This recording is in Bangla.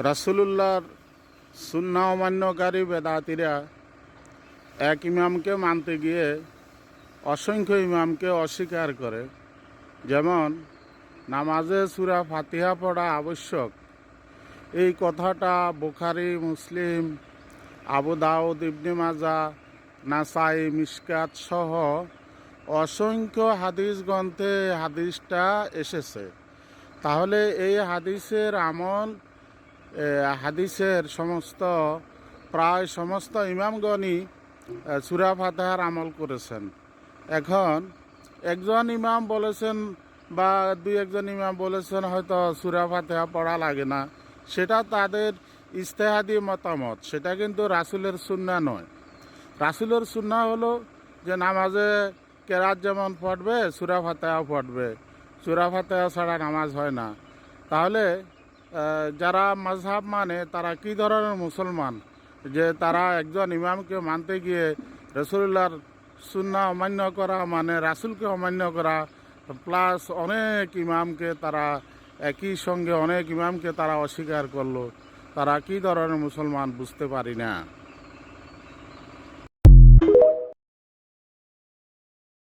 রাসূলুল্লাহর সুন্নাহ অমান্যকারী বেদাতিরা এক ইমামকে মানতে গিয়ে অসংখ্য ইমামকে অস্বীকার করে। যেমন নামাজে সূরা ফাতিহা পড়া আবশ্যক, এই কথাটা বুখারী, মুসলিম, আবু দাউদ, ইবনে মাজাহ, নাসাই, মিশকাত সহ অসংখ্য হাদিস গ্রন্থে হাদিসটা এসেছে। তাহলে এই হাদিসের আমল, হাদিসের প্রায় সমস্ত ইমামগণই সূরা ফাতিহার আমল করেছেন। এখন একজন ইমাম বলেছেন বা দুই একজন ইমাম বলেছেন হয়তো সূরা ফাতিহা পড়া লাগে না, সেটা তাদের ইজতিহাদি মতামত, সেটা কিন্তু রাসূলের সুন্নাহ নয়। রাসূলের সুন্নাহ হলো যে নামাজে কেরাত যেমন পড়বে সূরা ফাতিহাও পড়বে, সূরা ফাতিহা ছাড়া নামাজ হয় না। তাহলে যারা মাযহাব মানে তারা কি ধরনের মুসলমান যে তারা একজন ইমামকে মানতে গিয়ে রাসূলুল্লাহর সুন্নাহ অমান্য করা মানে রাসূলকে অমান্য করা, প্লাস অনেক ইমামকে তারা একই সঙ্গে অনেক ইমামকে তারা অস্বীকার করলো। তারা কি ধরনের মুসলমান বুঝতে পারি না।